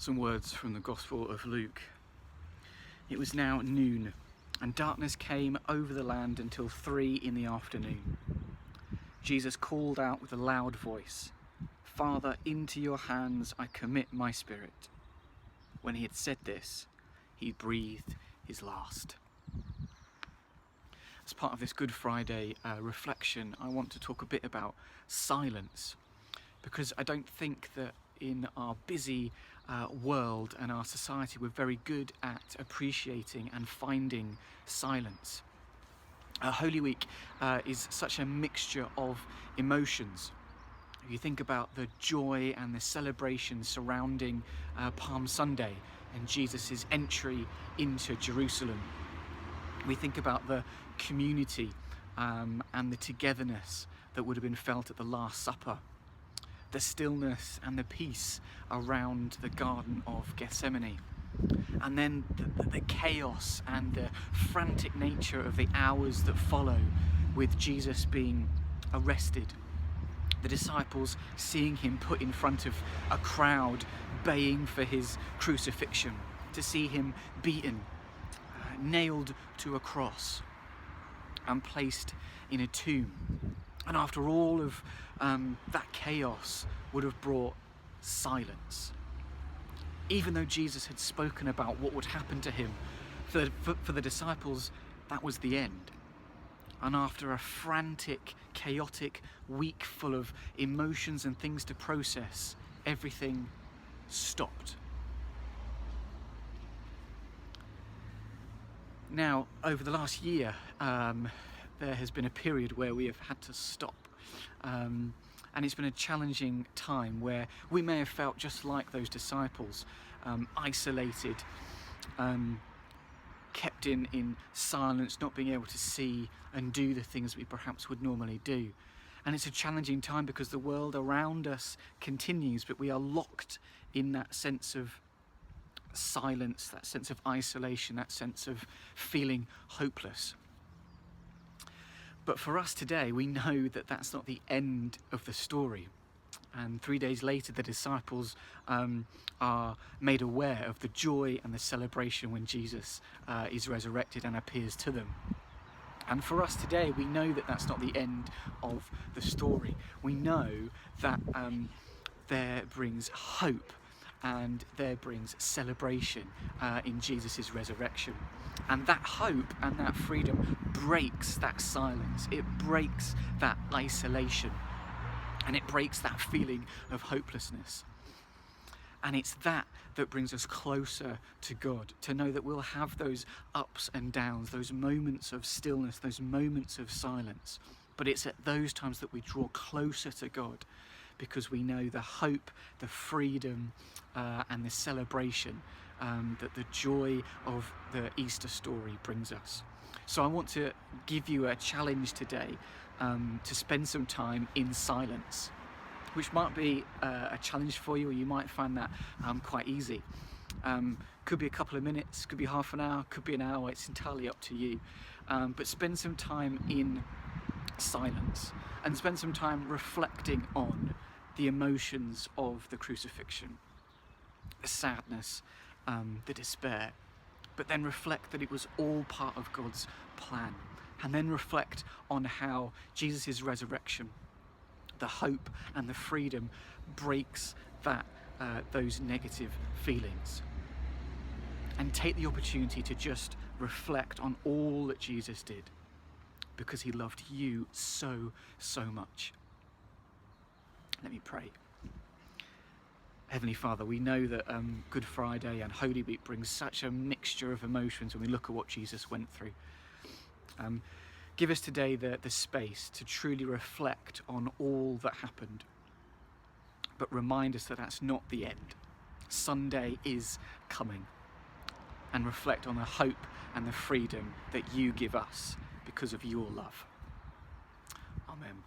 Some words from the Gospel of Luke. It was now noon, and darkness came over the land until 3 in the afternoon. Jesus called out with a loud voice, "Father, into your hands I commit my spirit." When he had said this, he breathed his last. As part of this Good Friday reflection, I want to talk a bit about silence, because I don't think that in our busy world and our society we're very good at appreciating and finding silence. Holy Week is such a mixture of emotions. If you think about the joy and the celebration surrounding Palm Sunday and Jesus' entry into Jerusalem, we think about the community and the togetherness that would have been felt at the Last Supper, the stillness and the peace around the Garden of Gethsemane, and then the chaos and the frantic nature of the hours that follow, with Jesus being arrested, the disciples seeing him put in front of a crowd baying for his crucifixion, to see him beaten, nailed to a cross and placed in a tomb. And after all of that chaos would have brought silence. Even though Jesus had spoken about what would happen to him, for the disciples, that was the end. And after a frantic, chaotic week full of emotions and things to process, everything stopped. Now, over the last year, there has been a period where we have had to stop. And it's been a challenging time where we may have felt just like those disciples, isolated, kept in silence, not being able to see and do the things we perhaps would normally do. And it's a challenging time because the world around us continues, but we are locked in that sense of silence, that sense of isolation, that sense of feeling hopeless. But for us today, we know that that's not the end of the story. And 3 days later, the disciples are made aware of the joy and the celebration when Jesus is resurrected and appears to them. And for us today, we know that that's not the end of the story. We know that there brings hope and there brings celebration in Jesus' resurrection. And that hope and that freedom breaks that silence. It breaks that isolation. And it breaks that feeling of hopelessness. And it's that brings us closer to God, to know that we'll have those ups and downs, those moments of stillness, those moments of silence. But it's at those times that we draw closer to God, because we know the hope, the freedom, and the celebration that the joy of the Easter story brings us. So I want to give you a challenge today to spend some time in silence, which might be a challenge for you, or you might find that quite easy. Could be a couple of minutes, could be half an hour, could be an hour, it's entirely up to you. But spend some time in silence and spend some time reflecting on the emotions of the crucifixion, the sadness, the despair, but then reflect that it was all part of God's plan, and then reflect on how Jesus' resurrection, the hope and the freedom, breaks those negative feelings. And take the opportunity to just reflect on all that Jesus did, because he loved you so, so much. Let me pray. Heavenly Father, we know that Good Friday and Holy Week brings such a mixture of emotions when we look at what Jesus went through. Give us today the space to truly reflect on all that happened, but remind us that that's not the end. Sunday is coming, and reflect on the hope and the freedom that you give us because of your love. Amen.